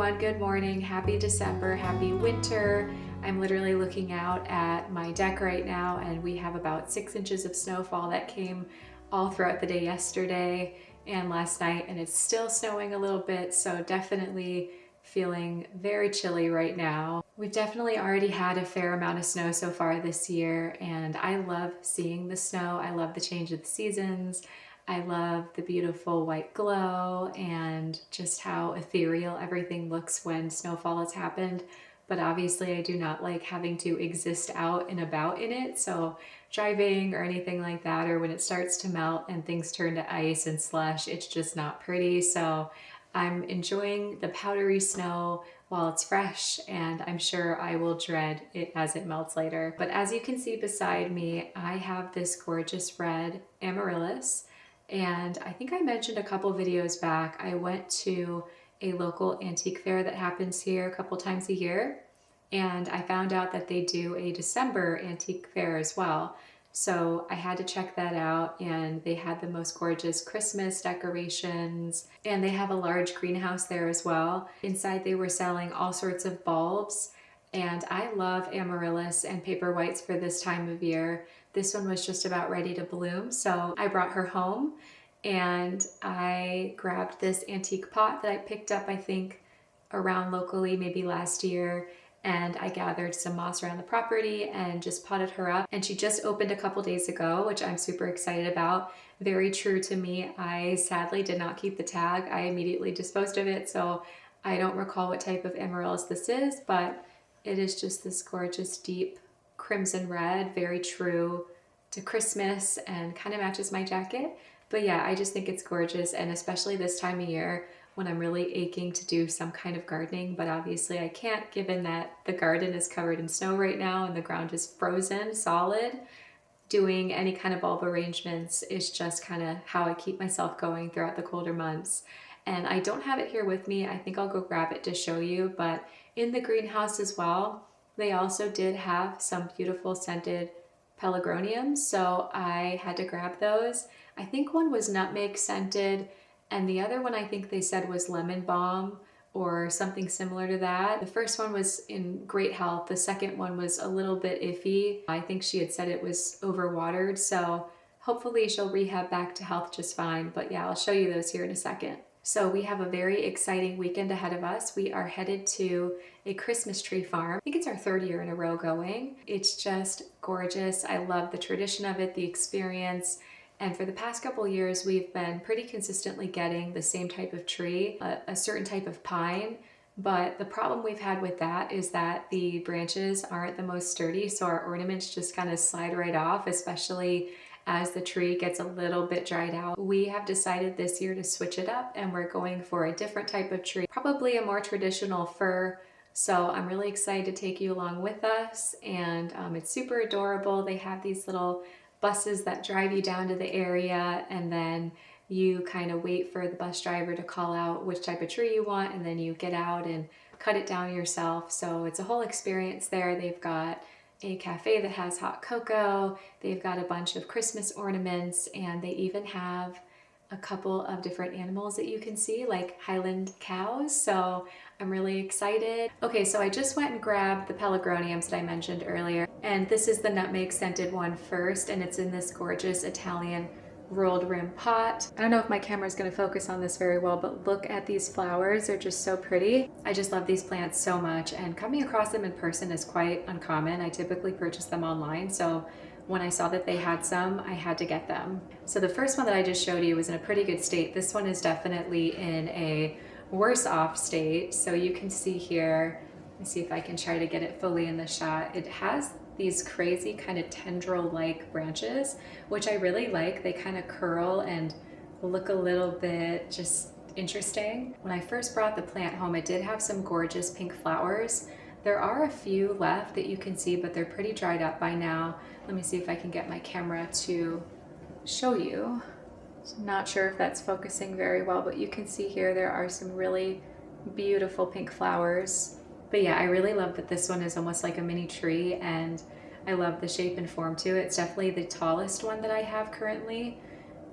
everyone, good morning, happy December, happy winter. I'm literally looking out at my deck right now and we have about 6 inches of snowfall that came all throughout the day yesterday and last night, and it's still snowing a little bit, so definitely feeling very chilly right now. We've definitely already had a fair amount of snow so far this year, and I love seeing the snow. I love the change of the seasons. I love the beautiful white glow and just how ethereal everything looks when snowfall has happened. But obviously I do not like having to exist out and about in it. So driving or anything like that, or when it starts to melt and things turn to ice and slush, it's just not pretty. So I'm enjoying the powdery snow while it's fresh, and I'm sure I will dread it as it melts later. But as you can see beside me, I have this gorgeous red amaryllis. And I think I mentioned a couple videos back, I went to a local antique fair that happens here a couple times a year. And I found out that they do a December antique fair as well. So I had to check that out, and they had the most gorgeous Christmas decorations, and they have a large greenhouse there as well. Inside they were selling all sorts of bulbs, and I love amaryllis and paper whites for this time of year. This one was just about ready to bloom, so I brought her home and I grabbed this antique pot that I picked up, I think, around locally, maybe last year, and I gathered some moss around the property and just potted her up. And she just opened a couple days ago, which I'm super excited about. Very true to me. I sadly did not keep the tag. I immediately disposed of it, so I don't recall what type of amaryllis this is, but it is just this gorgeous deep crimson red, very true to Christmas and kind of matches my jacket. But yeah, I just think it's gorgeous, and especially this time of year when I'm really aching to do some kind of gardening, but obviously I can't, given that the garden is covered in snow right now and the ground is frozen solid. Doing any kind of bulb arrangements is just kind of how I keep myself going throughout the colder months. And I don't have it here with me. I think I'll go grab it to show you, but in the greenhouse as well, they also did have some beautiful scented pelargoniums, so I had to grab those. I think one was nutmeg scented, and the other one I think they said was lemon balm or something similar to that. The first one was in great health. The second one was a little bit iffy. I think she had said it was overwatered, so hopefully she'll rehab back to health just fine. But yeah, I'll show you those here in a second. So we have a very exciting weekend ahead of us. We are headed to a Christmas tree farm. I think it's our 3rd year in a row going. It's just gorgeous. I love the tradition of it, the experience. And for the past couple of years, we've been pretty consistently getting the same type of tree, a certain type of pine. But the problem we've had with that is that the branches aren't the most sturdy, so our ornaments just kind of slide right off, especially as the tree gets a little bit dried out. We have decided this year to switch it up, and we're going for a different type of tree, probably a more traditional fir. So I'm really excited to take you along with us, and it's super adorable. They have these little buses that drive you down to the area, and then you kind of wait for the bus driver to call out which type of tree you want, and then you get out and cut it down yourself. So it's a whole experience there. They've got a cafe that has hot cocoa, they've got a bunch of Christmas ornaments, and they even have a couple of different animals that you can see, like Highland cows. So I'm really excited. Okay, so I just went and grabbed the pelargoniums that I mentioned earlier, and this is the nutmeg scented one first, and it's in this gorgeous Italian rolled rim pot. I don't know if my camera is going to focus on this very well, but look at these flowers. They're just so pretty. I just love these plants so much, and coming across them in person is quite uncommon. I typically purchase them online, so when I saw that they had some, I had to get them. So the first one that I just showed you was in a pretty good state. This one is definitely in a worse off state. So you can see here, let me see if I can try to get it fully in the shot. It has these crazy kind of tendril-like branches, which I really like. They kind of curl and look a little bit just interesting. When I first brought the plant home, it did have some gorgeous pink flowers. There are a few left that you can see, but they're pretty dried up by now. Let me see if I can get my camera to show you. I'm not sure if that's focusing very well, but you can see here there are some really beautiful pink flowers. But yeah, I really love that this one is almost like a mini tree, and I love the shape and form too. It's definitely the tallest one that I have currently.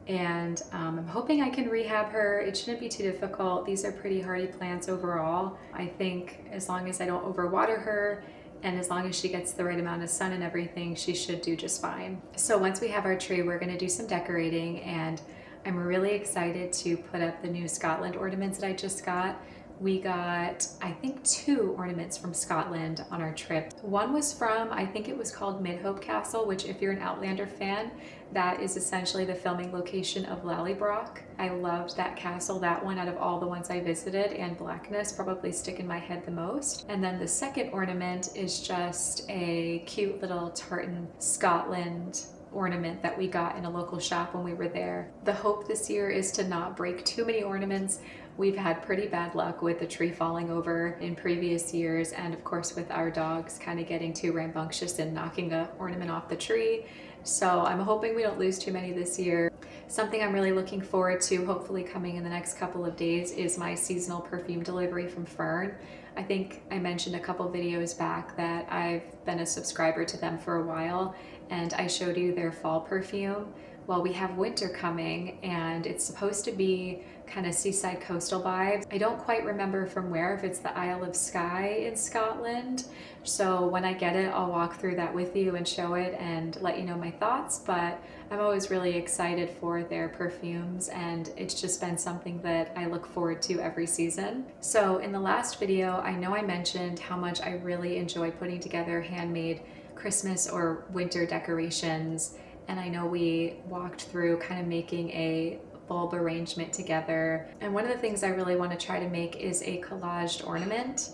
and I'm hoping I can rehab her. It shouldn't be too difficult. These are pretty hardy plants overall. I think as long as I don't overwater her and as long as she gets the right amount of sun and everything, she should do just fine. So once we have our tree, we're gonna do some decorating, and I'm really excited to put up the new Scotland ornaments that I just got. We got, I think, 2 ornaments from Scotland on our trip. One was from, I think it was called Midhope Castle, which if you're an Outlander fan, that is essentially the filming location of Lallybroch. I loved that castle, that one out of all the ones I visited, and Blackness probably stick in my head the most. And then the second ornament is just a cute little tartan Scotland ornament that we got in a local shop when we were there. The hope this year is to not break too many ornaments. We've had pretty bad luck with the tree falling over in previous years, and of course with our dogs kind of getting too rambunctious and knocking an ornament off the tree. So I'm hoping we don't lose too many this year. Something I'm really looking forward to, hopefully coming in the next couple of days, is my seasonal perfume delivery from Fern. I think I mentioned a couple videos back that I've been a subscriber to them for a while, and I showed you their fall perfume. Well, we have winter coming, and it's supposed to be kind of seaside coastal vibes. I don't quite remember from where, if it's the Isle of Skye in Scotland. So when I get it, I'll walk through that with you and show it and let you know my thoughts. But I'm always really excited for their perfumes, and it's just been something that I look forward to every season. So in the last video, I know I mentioned how much I really enjoy putting together handmade Christmas or winter decorations. And I know we walked through kind of making a bulb arrangement together. And one of the things I really want to try to make is a collaged ornament.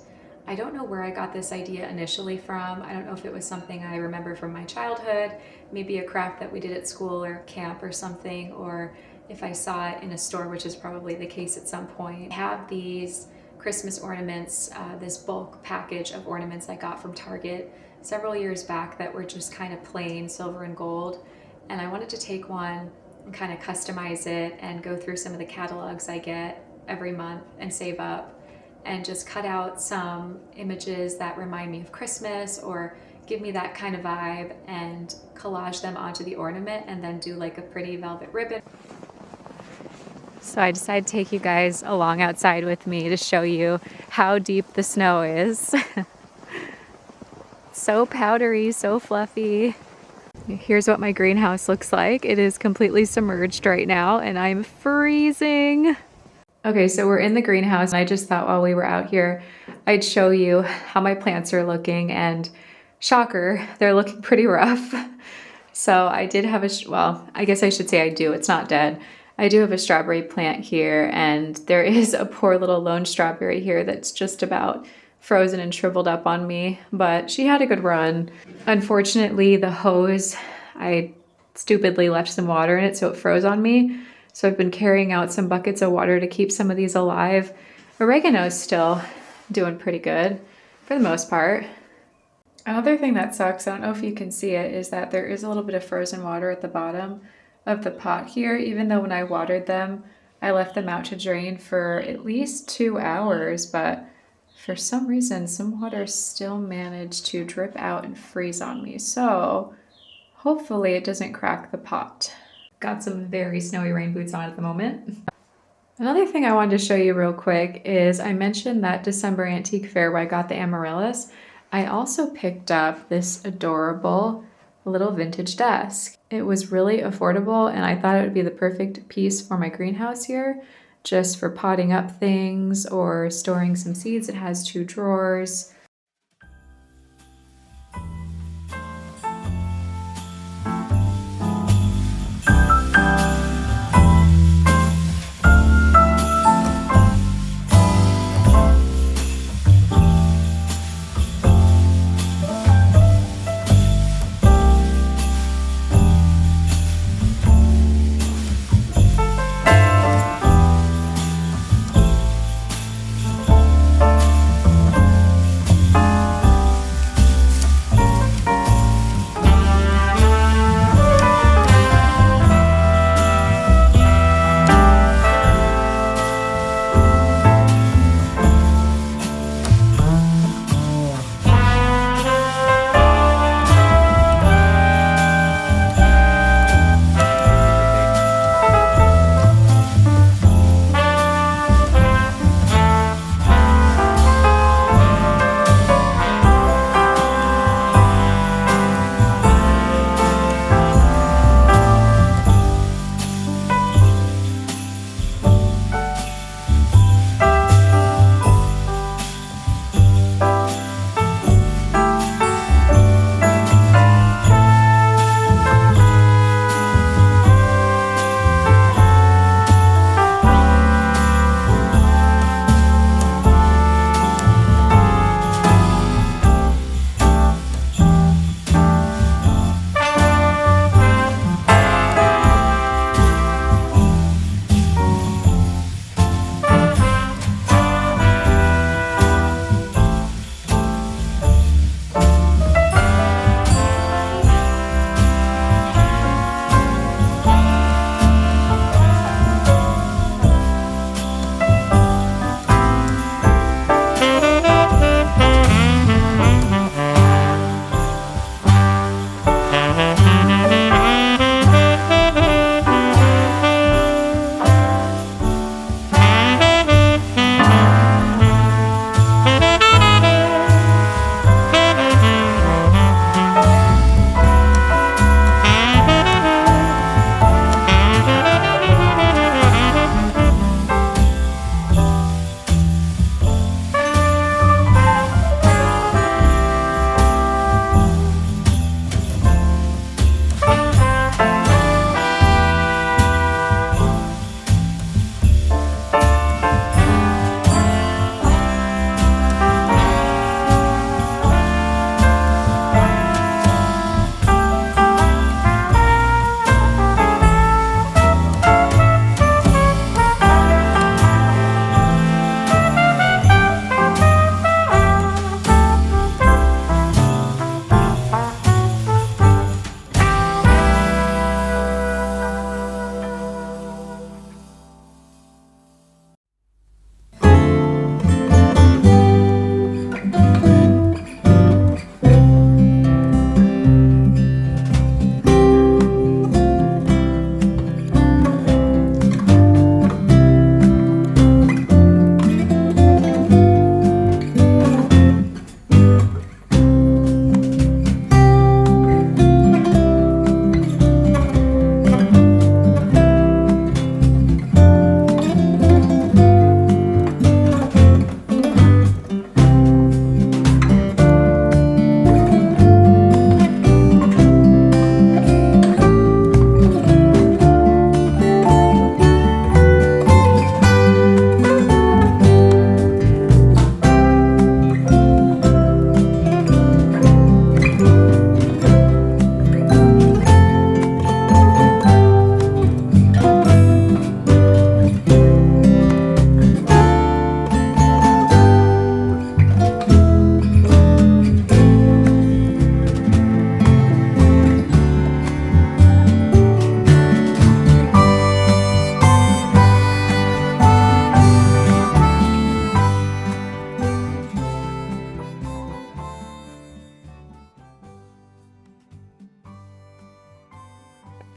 I don't know where I got this idea initially from. I don't know if it was something I remember from my childhood, maybe a craft that we did at school or camp or something, or if I saw it in a store, which is probably the case at some point. I have these Christmas ornaments, this bulk package of ornaments I got from Target several years back that were just kind of plain silver and gold. And I wanted to take one and kind of customize it and go through some of the catalogs I get every month and save up and just cut out some images that remind me of Christmas or give me that kind of vibe and collage them onto the ornament and then do like a pretty velvet ribbon. So I decided to take you guys along outside with me to show you how deep the snow is. So powdery, so fluffy. Here's what my greenhouse looks like. It is completely submerged right now and I'm freezing. Okay, so we're in the greenhouse and I just thought while we were out here, I'd show you how my plants are looking, and shocker, they're looking pretty rough. So I did have well, I guess I should say I do, it's not dead. I do have a strawberry plant here, and there is a poor little lone strawberry here that's just about frozen and shriveled up on me, but she had a good run. Unfortunately, the hose, I stupidly left some water in it, so it froze on me. So I've been carrying out some buckets of water to keep some of these alive. Oregano's still doing pretty good for the most part. Another thing that sucks, I don't know if you can see it, is that there is a little bit of frozen water at the bottom of the pot here, even though when I watered them, I left them out to drain for at least 2 hours, but for some reason, some water still managed to drip out and freeze on me. So hopefully it doesn't crack the pot. Got some very snowy rain boots on at the moment. Another thing I wanted to show you real quick is I mentioned that December antique fair where I got the amaryllis. I also picked up this adorable little vintage desk. It was really affordable and I thought it would be the perfect piece for my greenhouse here, just for potting up things or storing some seeds. It has 2 drawers.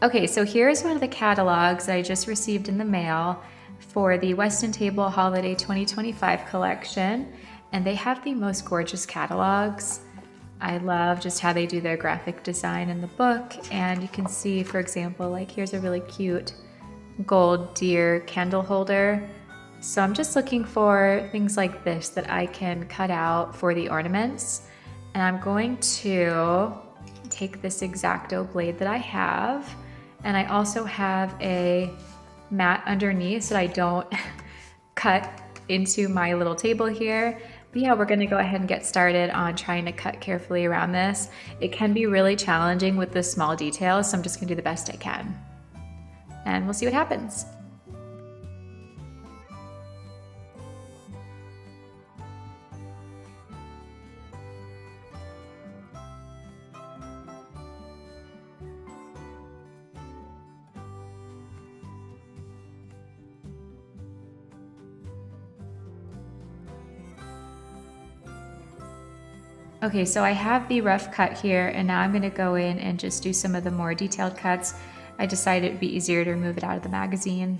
Okay, so here's one of the catalogs I just received in the mail for the Weston Table Holiday 2025 collection, and they have the most gorgeous catalogs. I love just how they do their graphic design in the book, and you can see, for example, like here's a really cute gold deer candle holder. So I'm just looking for things like this that I can cut out for the ornaments, and I'm going to take this X-Acto blade that I have, and I also have a mat underneath so I don't cut into my little table here. But yeah, we're gonna go ahead and get started on trying to cut carefully around this. It can be really challenging with the small details, so I'm just gonna do the best I can. And we'll see what happens. Okay, so I have the rough cut here, and now I'm gonna go in and just do some of the more detailed cuts. I decided it'd be easier to remove it out of the magazine.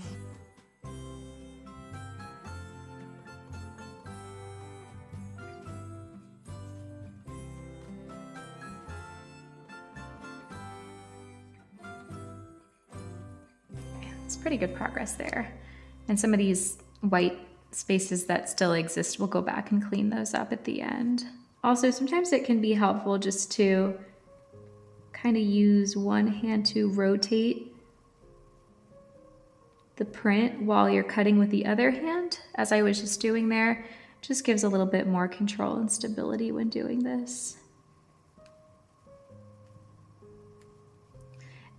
It's pretty good progress there. And some of these white spaces that still exist, we'll go back and clean those up at the end. Also, sometimes it can be helpful just to kind of use one hand to rotate the print while you're cutting with the other hand, as I was just doing there. Just gives a little bit more control and stability when doing this.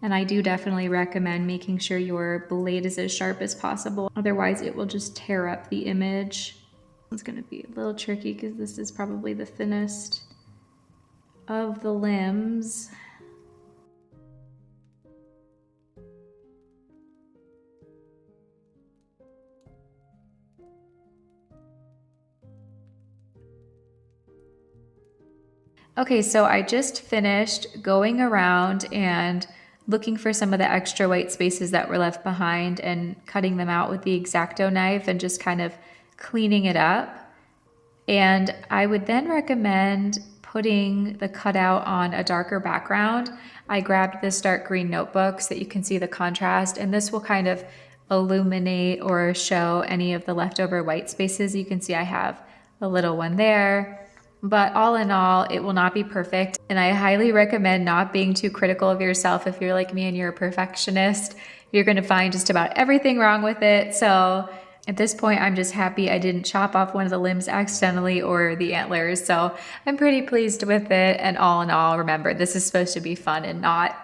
And I do definitely recommend making sure your blade is as sharp as possible. Otherwise, it will just tear up the image. It's gonna be a little tricky because this is probably the thinnest of the limbs. Okay, so I just finished going around and looking for some of the extra white spaces that were left behind and cutting them out with the X-Acto knife and just kind of cleaning it up. And I would then recommend putting the cutout on a darker background. I grabbed this dark green notebook so that you can see the contrast, and this will kind of illuminate or show any of the leftover white spaces. You can see I have a little one there. But all in all, it will not be perfect. And I highly recommend not being too critical of yourself. If you're like me and you're a perfectionist, you're gonna find just about everything wrong with it. So at this point, I'm just happy I didn't chop off one of the limbs accidentally or the antlers. So I'm pretty pleased with it. And all in all, remember, this is supposed to be fun and not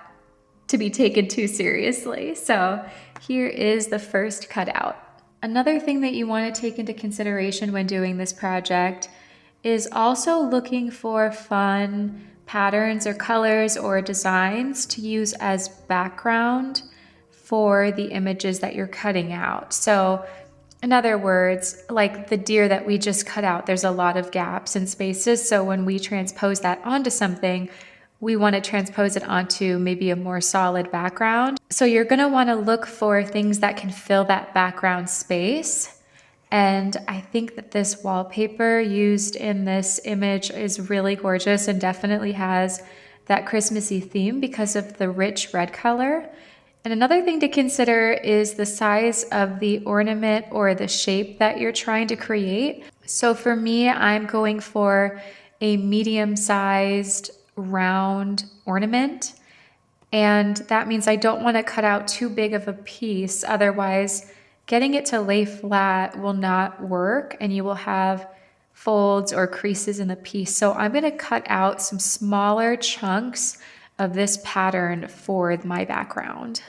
to be taken too seriously. So here is the first cutout. Another thing that you want to take into consideration when doing this project is also looking for fun patterns or colors or designs to use as background for the images that you're cutting out. So in other words, like the deer that we just cut out, there's a lot of gaps and spaces. So when we transpose that onto something, we want to transpose it onto maybe a more solid background. So you're going to want to look for things that can fill that background space. And I think that this wallpaper used in this image is really gorgeous and definitely has that Christmassy theme because of the rich red color. And another thing to consider is the size of the ornament or the shape that you're trying to create. So for me, I'm going for a medium-sized round ornament. And that means I don't want to cut out too big of a piece. Otherwise, getting it to lay flat will not work and you will have folds or creases in the piece. So I'm going to cut out some smaller chunks of this pattern for my background.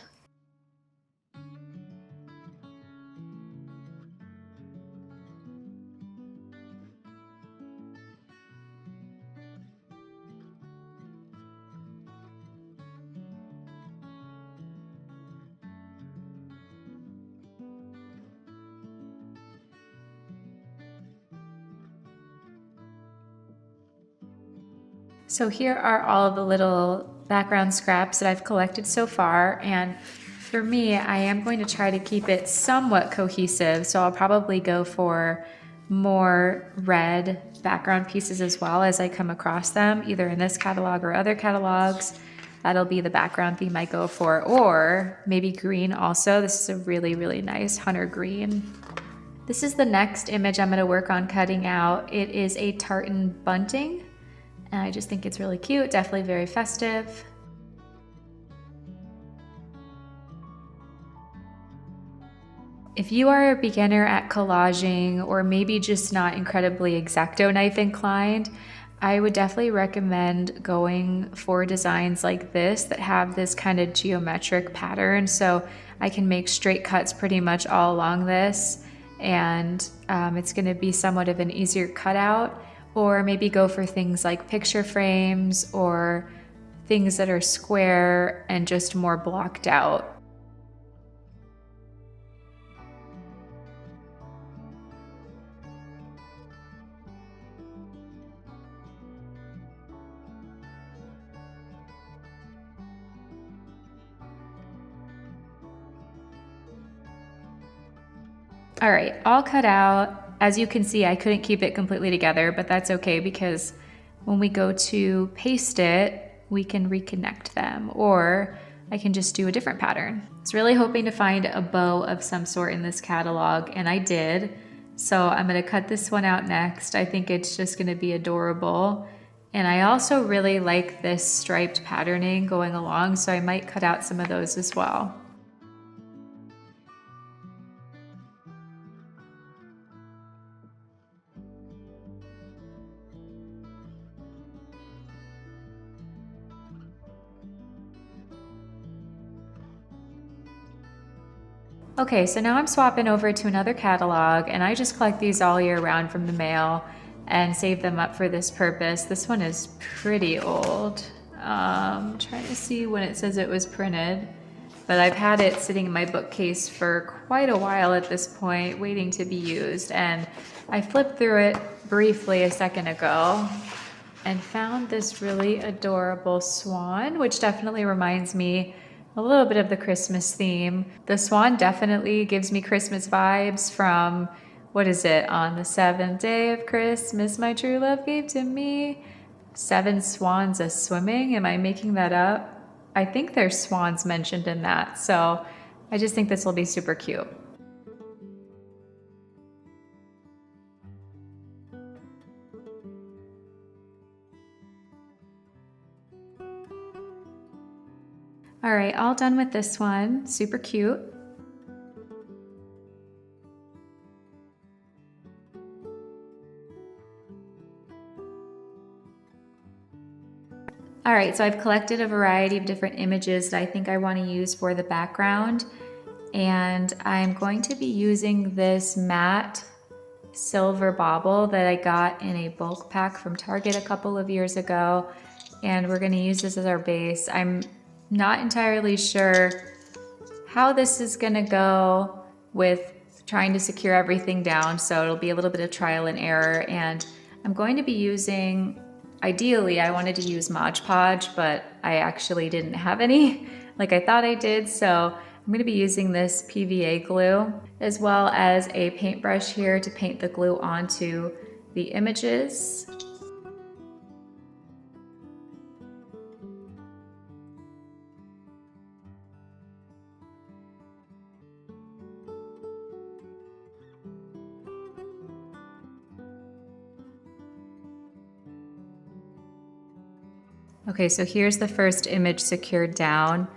So here are all the little background scraps that I've collected so far, and for me, I am going to try to keep it somewhat cohesive, so I'll probably go for more red background pieces as well as I come across them, either in this catalog or other catalogs. That'll be the background theme I go for, or maybe green also. This is a really, really nice hunter green. This is the next image I'm gonna work on cutting out. It is a tartan bunting, and I just think it's really cute, definitely very festive. If you are a beginner at collaging, or maybe just not incredibly X-Acto knife inclined, I would definitely recommend going for designs like this that have this kind of geometric pattern. So I can make straight cuts pretty much all along this, and it's going to be somewhat of an easier cutout. Or maybe go for things like picture frames or things that are square and just more blocked out. All right, all cut out. As you can see, I couldn't keep it completely together, but that's okay because when we go to paste it, we can reconnect them, or I can just do a different pattern. I was really hoping to find a bow of some sort in this catalog, and I did. So I'm gonna cut this one out next. I think it's just gonna be adorable. And I also really like this striped patterning going along, so I might cut out some of those as well. Okay, so now I'm swapping over to another catalog, and I just collect these all year round from the mail and save them up for this purpose. This one is pretty old. Trying to see when it says it was printed, but I've had it sitting in my bookcase for quite a while at this point, waiting to be used. And I flipped through it briefly a second ago and found this really adorable swan, which definitely reminds me a little bit of the Christmas theme. The swan definitely gives me Christmas vibes from, what is it, on the seventh day of Christmas, my true love gave to me. 7 swans a swimming, am I making that up? I think there's swans mentioned in that, so I just think this will be super cute. All right, all done with this one, super cute. All right, so I've collected a variety of different images that I think I want to use for the background. And I'm going to be using this matte silver bauble that I got in a bulk pack from Target a couple of years ago. And we're going to use this as our base. I'm not entirely sure how this is going to go with trying to secure everything down. So it'll be a little bit of trial and error. And I'm going to be using, ideally, I wanted to use Mod Podge, but I actually didn't have any like I thought I did. So I'm going to be using this PVA glue as well as a paintbrush here to paint the glue onto the images. Okay, so here's the first image secured down.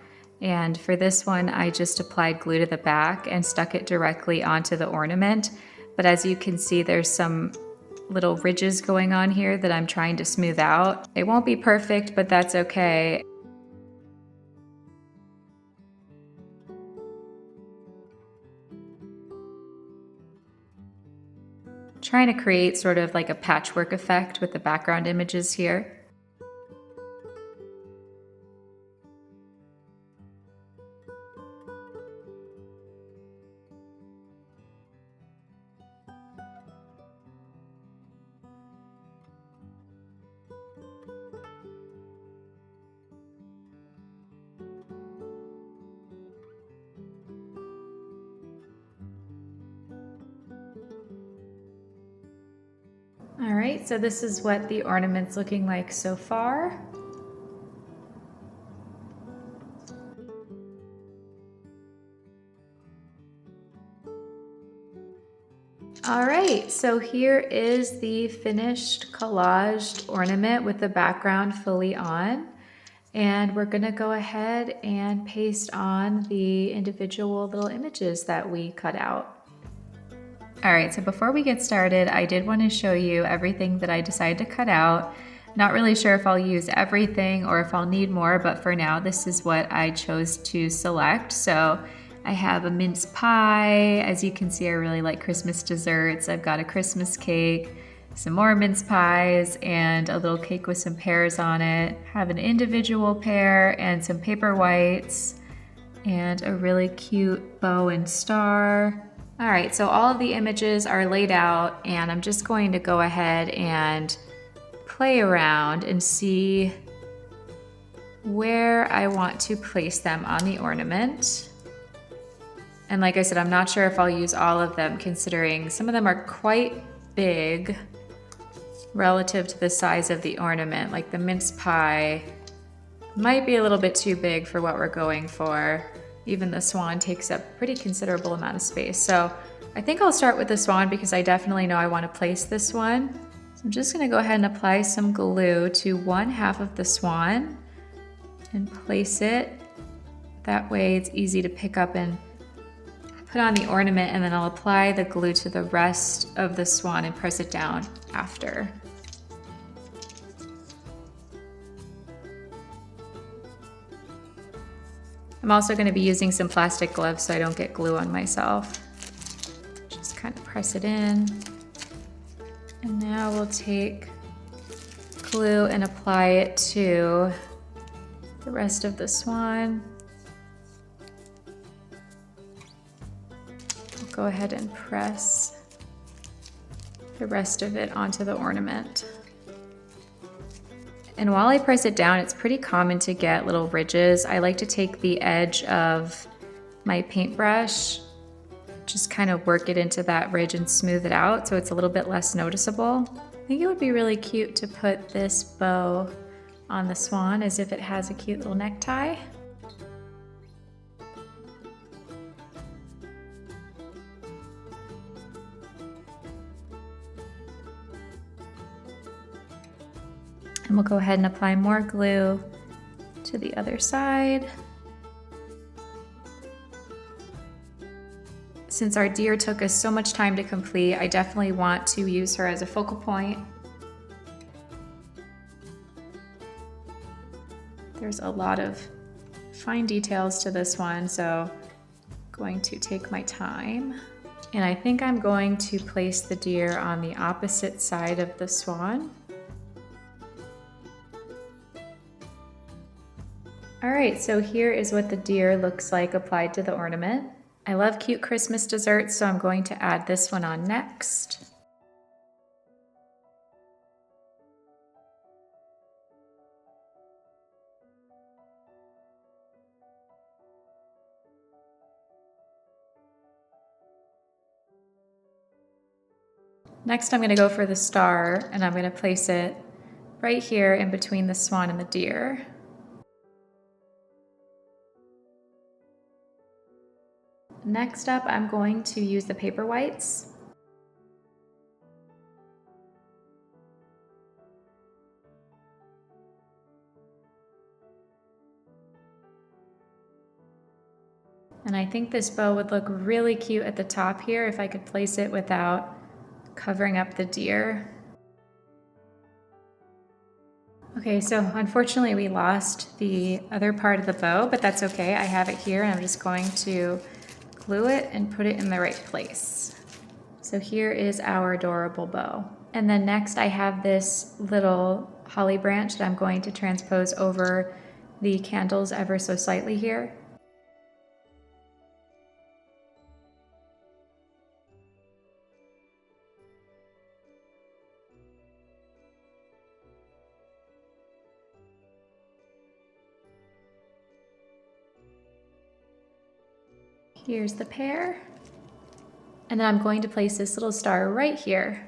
And for this one, I just applied glue to the back and stuck it directly onto the ornament. But as you can see, there's some little ridges going on here that I'm trying to smooth out. It won't be perfect, but that's okay. Trying to create sort of like a patchwork effect with the background images here. All right, so this is what the ornament's looking like so far. All right, so here is the finished collaged ornament with the background fully on. And we're gonna go ahead and paste on the individual little images that we cut out. All right, so before we get started, I did want to show you everything that I decided to cut out. Not really sure if I'll use everything or if I'll need more, but for now, this is what I chose to select. So I have a mince pie. As you can see, I really like Christmas desserts. I've got a Christmas cake, some more mince pies, and a little cake with some pears on it. Have an individual pear and some paper whites, and a really cute bow and star. All right, so all of the images are laid out, and I'm just going to go ahead and play around and see where I want to place them on the ornament. And like I said, I'm not sure if I'll use all of them, considering some of them are quite big relative to the size of the ornament. Like the mince pie might be a little bit too big for what we're going for. Even the swan takes up a pretty considerable amount of space. So I think I'll start with the swan because I definitely know I want to place this one. So I'm just going to go ahead and apply some glue to one half of the swan and place it. That way it's easy to pick up and put on the ornament, and then I'll apply the glue to the rest of the swan and press it down after. I'm also going to be using some plastic gloves so I don't get glue on myself. Just kind of press it in. And now we'll take glue and apply it to the rest of the swan. Go ahead and press the rest of it onto the ornament. And while I press it down, it's pretty common to get little ridges. I like to take the edge of my paintbrush, just kind of work it into that ridge and smooth it out so it's a little bit less noticeable. I think it would be really cute to put this bow on the swan as if it has a cute little necktie. And we'll go ahead and apply more glue to the other side. Since our deer took us so much time to complete, I definitely want to use her as a focal point. There's a lot of fine details to this one, so I'm going to take my time. And I think I'm going to place the deer on the opposite side of the swan. All right, so here is what the deer looks like applied to the ornament. I love cute Christmas desserts, so I'm going to add this one on next. Next, I'm going to go for the star, and I'm going to place it right here in between the swan and the deer. Next up, I'm going to use the paper whites. And I think this bow would look really cute at the top here if I could place it without covering up the deer. Okay, so unfortunately we lost the other part of the bow, but that's okay. I have it here and I'm just going to glue it and put it in the right place. So here is our adorable bow. And then next I have this little holly branch that I'm going to transpose over the candles ever so slightly here. Here's the pear. And then I'm going to place this little star right here.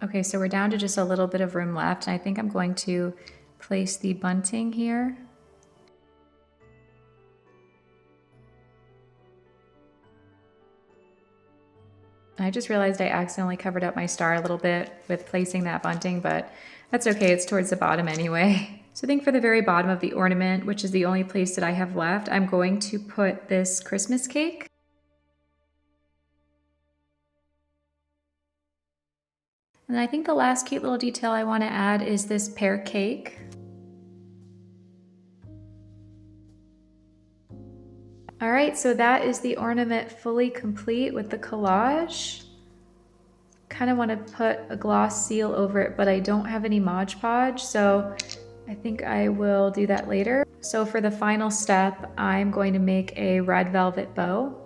Okay, so we're down to just a little bit of room left, and I think I'm going to place the bunting here. I just realized I accidentally covered up my star a little bit with placing that bunting, but that's okay, it's towards the bottom anyway. So I think for the very bottom of the ornament, which is the only place that I have left, I'm going to put this Christmas cake. And I think the last cute little detail I want to add is this pear cake. All right, so that is the ornament fully complete with the collage. Kind of want to put a gloss seal over it, but I don't have any Mod Podge, so I think I will do that later. So for the final step, I'm going to make a red velvet bow.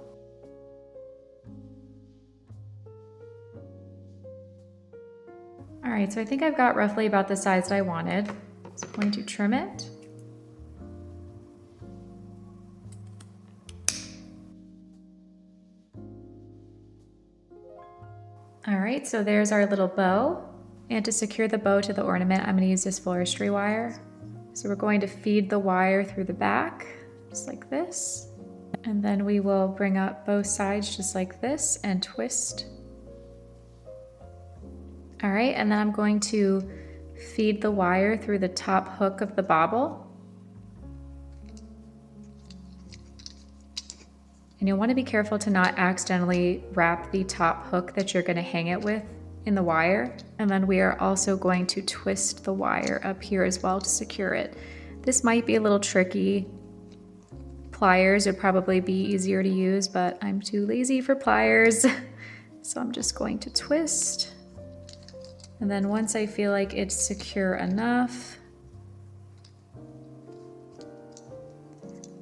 All right, so I think I've got roughly about the size that I wanted. So I'm going to trim it. All right, so there's our little bow. And to secure the bow to the ornament, I'm going to use this floristry wire. So we're going to feed the wire through the back, just like this. And then we will bring up both sides just like this and twist. All right, and then I'm going to feed the wire through the top hook of the bauble. And you'll want to be careful to not accidentally wrap the top hook that you're going to hang it with in the wire. And then we are also going to twist the wire up here as well to secure it. This might be a little tricky. Pliers would probably be easier to use, but I'm too lazy for pliers. So I'm just going to twist. And then once I feel like it's secure enough,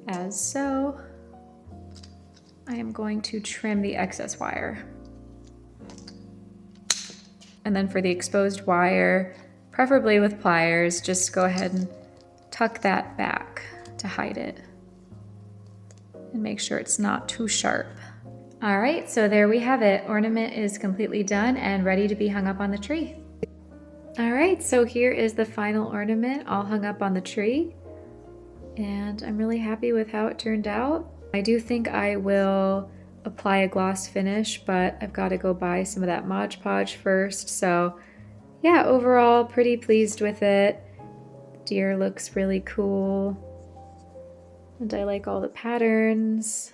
as so, I am going to trim the excess wire. And then for the exposed wire, preferably with pliers, just go ahead and tuck that back to hide it. And make sure it's not too sharp. All right, so there we have it. Ornament is completely done and ready to be hung up on the tree. All right, so here is the final ornament all hung up on the tree. And I'm really happy with how it turned out. I do think I will apply a gloss finish, but I've got to go buy some of that Mod Podge first. So yeah, overall pretty pleased with it. Deer looks really cool. And I like all the patterns.